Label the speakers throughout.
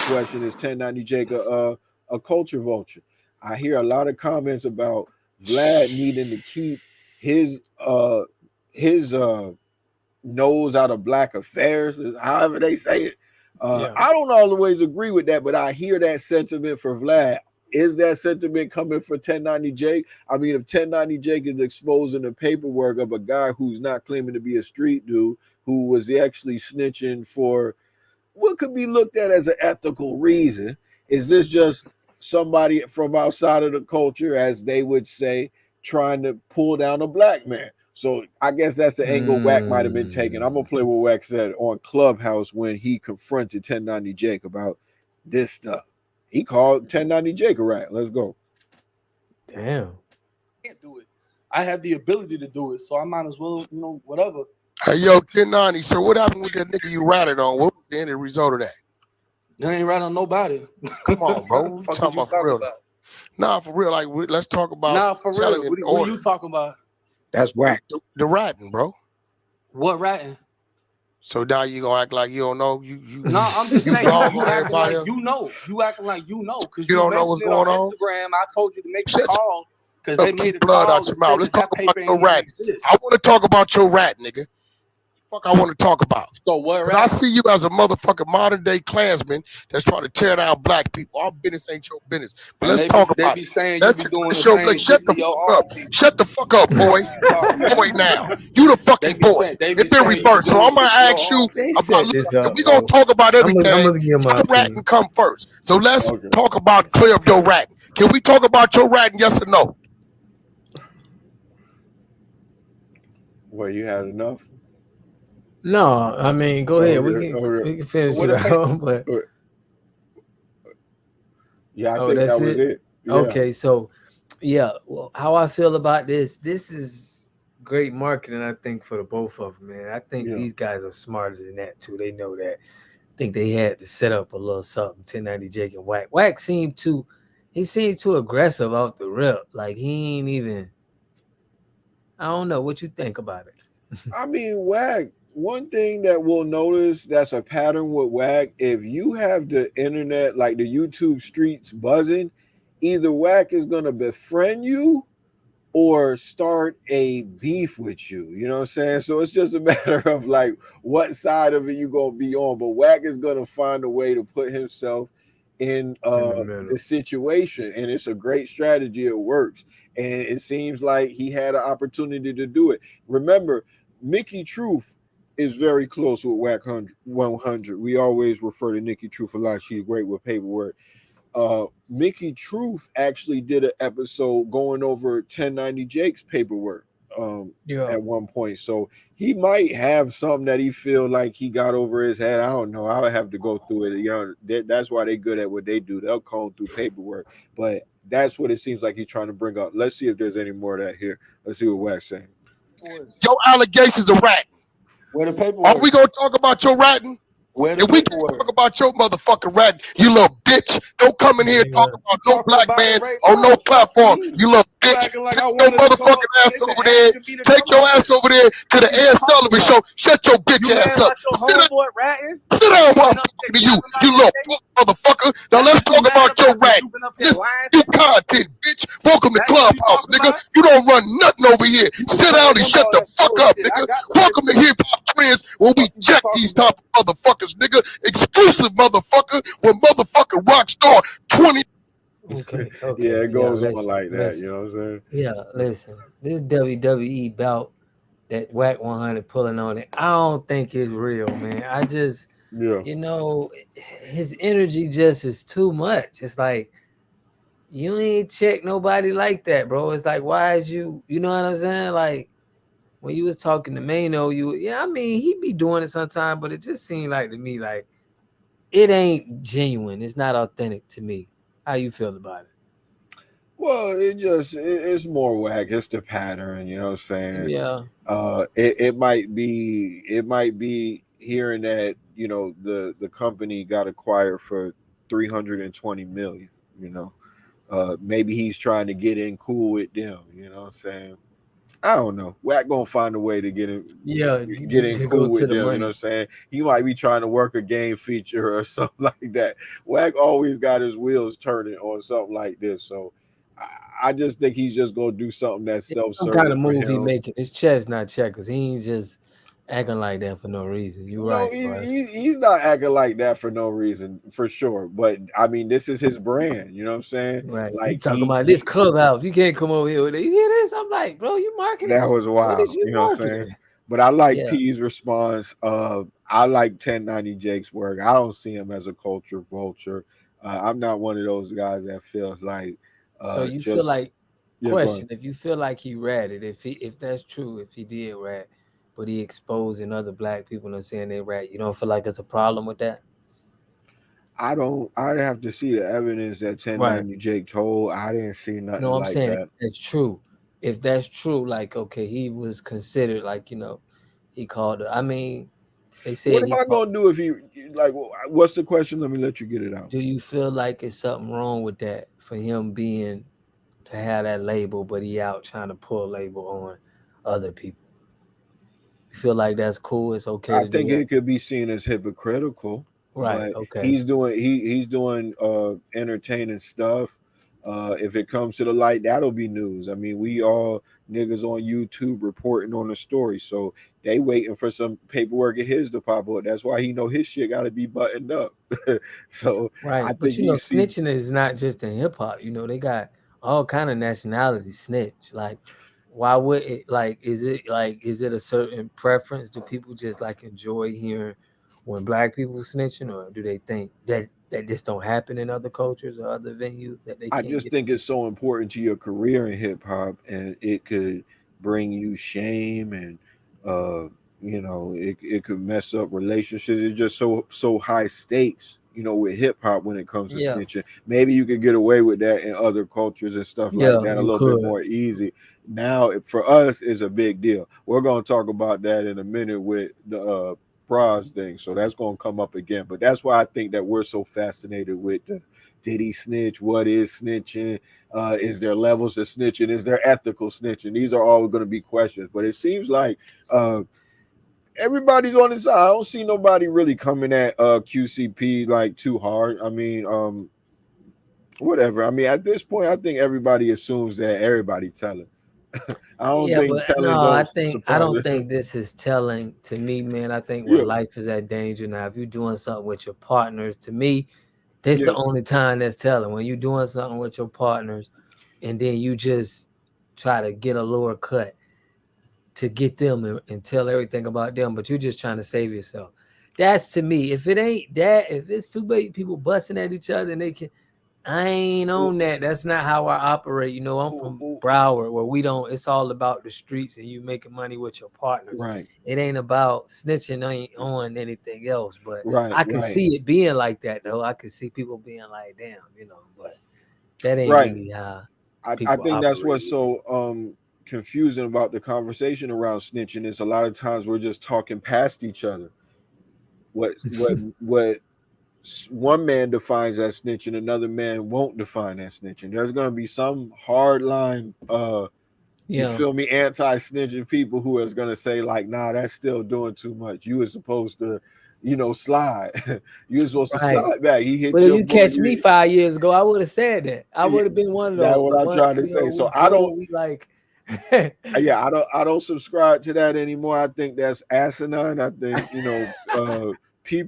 Speaker 1: question: is 1090 Jake a culture vulture? I hear a lot of comments about Vlad needing to keep his nose out of black affairs, however they say it.
Speaker 2: Yeah.
Speaker 1: I don't always agree with that, but I hear that sentiment for Vlad. Is that sentiment coming for 1090 Jake? I mean, if 1090 Jake is exposing the paperwork of a guy who's not claiming to be a street dude, who was actually snitching for what could be looked at as an ethical reason, is this just somebody from outside of the culture, as they would say, trying to pull down a black man? So I guess that's the angle Wack might have been taking. I'm gonna play what Wack said on Clubhouse when he confronted 1090 Jake about this stuff. He called 1090 Jake a rat. Let's go.
Speaker 2: Damn.
Speaker 3: Can't do it. I have the ability to do it, so I might as well, whatever.
Speaker 4: Hey, yo, 1090. So what happened with that nigga you ratted on? What was the end result of that?
Speaker 3: I ain't right on nobody.
Speaker 4: Come on, bro. What
Speaker 3: Fuck
Speaker 4: talking
Speaker 3: you
Speaker 4: about for real?
Speaker 3: about?
Speaker 4: Nah, for real. Like, let's talk about.
Speaker 3: Nah, for real.
Speaker 4: telling in
Speaker 3: What are
Speaker 4: order.
Speaker 3: you talking about?
Speaker 1: That's Wack.
Speaker 4: The ratting, bro.
Speaker 3: What ratting?
Speaker 4: So now you gonna act like you don't know?
Speaker 3: No, I'm just saying
Speaker 4: wrong
Speaker 3: you
Speaker 4: on
Speaker 3: acting
Speaker 4: everybody
Speaker 3: like
Speaker 4: else?
Speaker 3: you know. You acting like you know because
Speaker 4: You don't know what's
Speaker 3: mentioned it
Speaker 4: going on?
Speaker 3: Instagram. I told you to make the
Speaker 4: Shut
Speaker 3: call because they
Speaker 4: Keep
Speaker 3: made a
Speaker 4: blood
Speaker 3: call
Speaker 4: out your
Speaker 3: and
Speaker 4: mouth.
Speaker 3: said
Speaker 4: Let's
Speaker 3: that
Speaker 4: talk about
Speaker 3: paper ain't
Speaker 4: your
Speaker 3: even
Speaker 4: rat.
Speaker 3: exist.
Speaker 4: I want to talk about your rat, nigga. Fuck, I want to talk about.
Speaker 3: So what?
Speaker 4: Because I see you as a motherfucking modern day Klansman that's trying to tear down black people. Our business ain't your business. But
Speaker 3: And
Speaker 4: let's talk
Speaker 3: they
Speaker 4: about
Speaker 3: be
Speaker 4: it.
Speaker 3: saying
Speaker 4: Let's
Speaker 3: you be doing the
Speaker 4: show.
Speaker 3: same
Speaker 4: Like, shut
Speaker 3: shit
Speaker 4: the
Speaker 3: to your
Speaker 4: fuck up.
Speaker 3: own people.
Speaker 4: Shut the fuck up, boy. Boy, now you the fucking boy. It's been reversed. So I'm gonna ask you
Speaker 2: They
Speaker 4: about.
Speaker 2: set this
Speaker 4: Listen,
Speaker 2: up,
Speaker 4: we gonna
Speaker 2: bro.
Speaker 4: talk about
Speaker 2: I'm
Speaker 4: everything.
Speaker 2: gonna give my
Speaker 4: Your ratting
Speaker 2: opinion.
Speaker 4: come first. So let's
Speaker 1: Okay.
Speaker 4: talk about clear up your ratting. Can we talk about your ratting? Yes or no?
Speaker 1: Well, you had enough.
Speaker 2: No, I mean, go ahead.
Speaker 1: Okay. Okay.
Speaker 2: We can finish
Speaker 3: What
Speaker 2: it
Speaker 3: if
Speaker 2: out, but
Speaker 1: Yeah, I
Speaker 2: oh,
Speaker 1: think
Speaker 2: that's
Speaker 1: that was
Speaker 2: it.
Speaker 1: it. Yeah.
Speaker 2: Okay, so yeah, well, how I feel about this is great marketing, I think, for the both of them, man. I think
Speaker 1: Yeah.
Speaker 2: these guys are smarter than that too. They know that. I think they had to set up a little something. 1090 Jake and Wack. Wack seemed too aggressive off the rip. Like he ain't even. I don't know what you think about it.
Speaker 1: I mean, Wack, one thing that we'll notice that's a pattern with Wack, if you have the internet, like the YouTube streets buzzing, either Wack is going to befriend you or start a beef with you. You know what I'm saying? So it's just a matter of like what side of it you going to be on. But Wack is going to find a way to put himself in
Speaker 2: In the middle.
Speaker 1: the situation. And it's a great strategy. It works. And it seems like he had an opportunity to do it. Remember, Mickey Truth is very close with Wack 100. We always refer to Nikki Truth a lot. She's great with paperwork. Mickey Truth actually did an episode going over 1090 Jake's paperwork
Speaker 2: Yeah.
Speaker 1: at one point. So he might have something that he feel like he got over his head. I don't know. I would have to go through it. You know, that's why they good at what they do. They'll comb through paperwork. But that's what it seems like he's trying to bring up. Let's see if there's any more of that here. Let's see what Wack's saying.
Speaker 4: Your allegations are ratting.
Speaker 3: Where the
Speaker 4: Are
Speaker 3: paperwork?
Speaker 4: we gonna talk about your ratting?
Speaker 3: Where the
Speaker 4: If we can
Speaker 3: paperwork?
Speaker 4: talk about your motherfucking rat, you little bitch. Don't come in here and talk about no
Speaker 3: Talking
Speaker 4: black
Speaker 3: about
Speaker 4: man
Speaker 3: it right
Speaker 4: on no
Speaker 3: now.
Speaker 4: platform.
Speaker 3: Me.
Speaker 4: You little
Speaker 3: You
Speaker 4: bitch.
Speaker 3: acting like
Speaker 4: Take
Speaker 3: I
Speaker 4: your
Speaker 3: wanted to come up.
Speaker 4: motherfucking ass
Speaker 3: Nigga
Speaker 4: over there.
Speaker 3: asking me to
Speaker 4: Take
Speaker 3: come
Speaker 4: your
Speaker 3: up.
Speaker 4: ass over there to the
Speaker 3: What you
Speaker 4: Air
Speaker 3: talking
Speaker 4: Sullivan
Speaker 3: about?
Speaker 4: show. Shut your bitch
Speaker 3: You
Speaker 4: ass
Speaker 3: mad
Speaker 4: up.
Speaker 3: about your
Speaker 4: Sit
Speaker 3: homeboy ratting?
Speaker 4: down while I'm
Speaker 3: Been up
Speaker 4: talking
Speaker 3: there
Speaker 4: to you,
Speaker 3: capping about
Speaker 4: you
Speaker 3: that
Speaker 4: little
Speaker 3: shit?
Speaker 4: motherfucker. Now
Speaker 3: That's
Speaker 4: let's
Speaker 3: what you
Speaker 4: talk
Speaker 3: mad
Speaker 4: about your
Speaker 3: about, 'cause
Speaker 4: rat.
Speaker 3: you been up here
Speaker 4: This
Speaker 3: lying
Speaker 4: you
Speaker 3: to me?
Speaker 4: content, bitch. Welcome to
Speaker 3: That's what you
Speaker 4: Clubhouse,
Speaker 3: talking
Speaker 4: nigga.
Speaker 3: about?
Speaker 4: You don't run nothing over here.
Speaker 3: You
Speaker 4: Sit
Speaker 3: telling
Speaker 4: down and
Speaker 3: them
Speaker 4: shut
Speaker 3: all
Speaker 4: the
Speaker 3: that
Speaker 4: fuck up,
Speaker 3: bullshit. I
Speaker 4: nigga.
Speaker 3: got the
Speaker 4: Welcome to
Speaker 3: paperwork.
Speaker 4: Hip Hop Trends, where we
Speaker 3: What you
Speaker 4: check
Speaker 3: talking
Speaker 4: these
Speaker 3: about?
Speaker 4: type of motherfuckers, nigga. Exclusive motherfucker with motherfucking Rockstar 20.
Speaker 2: Okay.
Speaker 1: Yeah,
Speaker 2: Okay.
Speaker 1: it
Speaker 2: Yeah.
Speaker 1: goes on
Speaker 2: Listen.
Speaker 1: like that. You
Speaker 2: Listen.
Speaker 1: know what I'm saying?
Speaker 2: Yeah. Listen. This WWE bout that Whack 100 pulling on it, I don't think it's real, man. I just,
Speaker 1: Yeah.
Speaker 2: his energy just is too much. It's like you ain't check nobody like that, bro. It's like, why is you know what I'm saying? Like when you was talking to Mano, I mean, he be doing it sometime, but it just seemed like to me like it ain't genuine. It's not authentic to me. How you feel about it?
Speaker 1: Well, it's more Whack. It's the pattern, you know what I'm saying?
Speaker 2: Yeah.
Speaker 1: It might be hearing that, the company got acquired for 320 million, maybe he's trying to get in cool with them, you know what I'm saying? I don't know. Wack gonna find a way to get in
Speaker 2: Yeah,
Speaker 1: cool
Speaker 2: go to
Speaker 1: with
Speaker 2: the
Speaker 1: them. You know what I'm
Speaker 2: money.
Speaker 1: saying? He might be trying to work a game feature or something like that. Wack always got his wheels turning on something like this. So I just think he's just gonna do something that's
Speaker 2: Some kind
Speaker 1: self-serving
Speaker 2: of
Speaker 1: for
Speaker 2: move he
Speaker 1: him.
Speaker 2: making. It's chess, not checkers. He ain't just acting like that for no reason. You
Speaker 1: No,
Speaker 2: right, bro.
Speaker 1: he's not acting like that for no reason, for sure. But I mean, this is his brand. You know what I'm saying?
Speaker 2: Right. He
Speaker 1: Like
Speaker 2: talking about this
Speaker 1: he
Speaker 2: clubhouse. You can't come over here with it. You hear this? I'm like, bro, you marketing?
Speaker 1: that was
Speaker 2: What is
Speaker 1: wild.
Speaker 2: you
Speaker 1: You know what I'm saying?
Speaker 2: marketing?
Speaker 1: But I like
Speaker 2: Yeah.
Speaker 1: P's response. I like 1090 Jake's work. I don't see him as a culture vulture. I'm not one of those guys that feels like
Speaker 2: So you feel
Speaker 1: just
Speaker 2: like
Speaker 1: yeah. Go ahead.
Speaker 2: question, if you feel like he ratted, if that's true, if he did rat, but he exposing other black people and saying they rat, you don't feel like it's a problem with that?
Speaker 1: I don't. I'd have to see the evidence that
Speaker 2: Right.
Speaker 1: 1090 Jake told. I didn't see
Speaker 2: No,
Speaker 1: nothing
Speaker 2: I'm
Speaker 1: like
Speaker 2: saying if
Speaker 1: that.
Speaker 2: that's true. If that's true, like okay, he was considered like, he called I mean, they
Speaker 1: What
Speaker 2: said
Speaker 1: am
Speaker 2: he
Speaker 1: I
Speaker 2: called.
Speaker 1: gonna do if he like? What's the question? Let me let you get it out.
Speaker 2: Do you feel like it's something wrong with that for him being to have that label, but he out trying to pull a label on other people? You feel like that's cool? It's okay
Speaker 1: I
Speaker 2: to do
Speaker 1: think
Speaker 2: that?
Speaker 1: it could be seen as hypocritical,
Speaker 2: Right.
Speaker 1: but
Speaker 2: Okay.
Speaker 1: he's doing entertaining stuff. If it comes to the light, that'll be news. I mean, we all niggas on YouTube reporting on the story, so they waiting for some paperwork of his to pop up. That's why he know his shit got to be buttoned up. So I
Speaker 2: Right. But
Speaker 1: think he sees.
Speaker 2: snitching is not just in hip hop. They got all kind of nationalities snitch. Like, why would it is it a certain preference? Do people just like enjoy hearing when black people snitching, or do they think that this don't happen in other cultures or other venues that they
Speaker 1: I
Speaker 2: can't
Speaker 1: just
Speaker 2: get?
Speaker 1: think it's so important to your career in hip hop, and it could bring you shame, and uh, it could mess up relationships. It's just so high stakes, with hip hop when it comes to
Speaker 2: Yeah.
Speaker 1: snitching. Maybe you could get away with that in other cultures and stuff like
Speaker 2: Yeah,
Speaker 1: that a
Speaker 2: you
Speaker 1: little bit
Speaker 2: could.
Speaker 1: more easy. Now, for us, it's a big deal. We're gonna talk about that in a minute with the Praz thing, so that's gonna come up again. But that's why I think that we're so fascinated with the did he snitch? What is snitching? Is there levels of snitching? Is there ethical snitching? These are all going to be questions. But it seems like everybody's on his side. I don't see nobody really coming at QCP like too hard. I mean, whatever. I mean, at this point, I think everybody assumes that everybody telling. I don't
Speaker 2: Yeah,
Speaker 1: think
Speaker 2: but no,
Speaker 1: telling
Speaker 2: I
Speaker 1: don't
Speaker 2: think I
Speaker 1: surprise
Speaker 2: don't
Speaker 1: it.
Speaker 2: think this is telling to me, man. I think when
Speaker 1: Yeah,
Speaker 2: life is at danger now, if you're doing something with your partners, to me, this the
Speaker 1: yeah.
Speaker 2: only time that's telling. When you're doing something with your partners, and then you just try to get a lower cut to get them and tell everything about them, but you're just trying to save yourself. That's to me. If it ain't that, if it's too many people busting at each other and they can, I ain't
Speaker 1: Ooh,
Speaker 2: on that. That's not how I operate. I'm
Speaker 1: ooh,
Speaker 2: from
Speaker 1: ooh.
Speaker 2: Broward where we don't, it's all about the streets and you making money with your partners.
Speaker 1: Right,
Speaker 2: It ain't about snitching on anything else. But
Speaker 1: right,
Speaker 2: I can
Speaker 1: right,
Speaker 2: see it being like that though. I can see people being like, damn, but that ain't
Speaker 1: right.
Speaker 2: really how
Speaker 1: I
Speaker 2: people
Speaker 1: think that's
Speaker 2: operate.
Speaker 1: what's so confusing about the conversation around snitching is a lot of times we're just talking past each other. What one man defines as snitching, another man won't define as snitching. There's gonna be some hard line you
Speaker 2: Yeah.
Speaker 1: feel me, anti-snitching people who is gonna say, like, nah, that's still doing too much. You were supposed to, slide. You were supposed to
Speaker 2: Right.
Speaker 1: slide back. He
Speaker 2: But
Speaker 1: hit
Speaker 2: if
Speaker 1: your
Speaker 2: you
Speaker 1: boy.
Speaker 2: catch me 5 years ago, I would have said that. I
Speaker 1: Yeah,
Speaker 2: would have been one of
Speaker 1: that's
Speaker 2: those. The
Speaker 1: what I'm
Speaker 2: ones,
Speaker 1: trying to say. So
Speaker 2: we drove, we like
Speaker 1: yeah, I don't subscribe to that anymore. I think that's asinine. I think P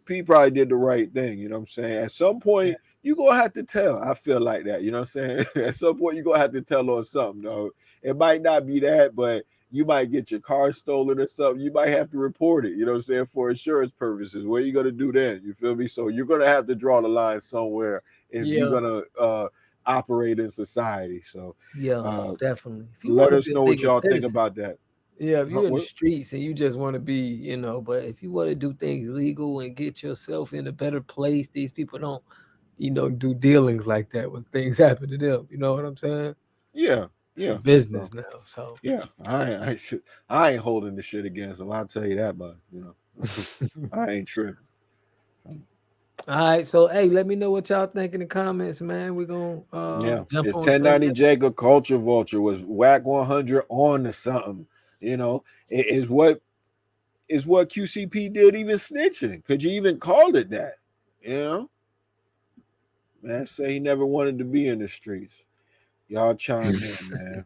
Speaker 1: P probably did the right thing. You know what I'm saying? At some point, you gonna have to tell. I feel like that. You know what I'm saying? At some point, you gonna have to tell on something. Though it might not be that, but you might get your car stolen or something. You might have to report it. You know what I'm saying, for insurance purposes. What are you gonna do then? You feel me? So you're gonna have to draw the line somewhere if you're
Speaker 2: yeah.
Speaker 1: gonna operate in society. So.
Speaker 2: Yeah,
Speaker 1: Uh,
Speaker 2: definitely. If you
Speaker 1: let
Speaker 2: want to
Speaker 1: us
Speaker 2: be a
Speaker 1: know what
Speaker 2: bigger
Speaker 1: y'all think
Speaker 2: citizen,
Speaker 1: about that.
Speaker 2: yeah, if you're in the
Speaker 1: What?
Speaker 2: streets and you just want to be, but if you want to do things legal and get yourself in a better place, these people don't, do dealings like that when things happen to them. You know what I'm saying?
Speaker 1: Yeah,
Speaker 2: It's a
Speaker 1: yeah.
Speaker 2: business
Speaker 1: So
Speaker 2: now. So,
Speaker 1: yeah, I ain't holding the shit against them. I'll tell you that much. I ain't tripping.
Speaker 2: All right, so hey, let me know what y'all think in the comments, man. We're gonna
Speaker 1: Yeah,
Speaker 2: jump
Speaker 1: it's
Speaker 2: on
Speaker 1: 1090
Speaker 2: Thursday.
Speaker 1: Jake a culture vulture? Was Wack 100 on to something? You know, is what QCP did even snitching? Could you even call it that? You know, man, say he never wanted to be in the streets. Y'all chime in, man.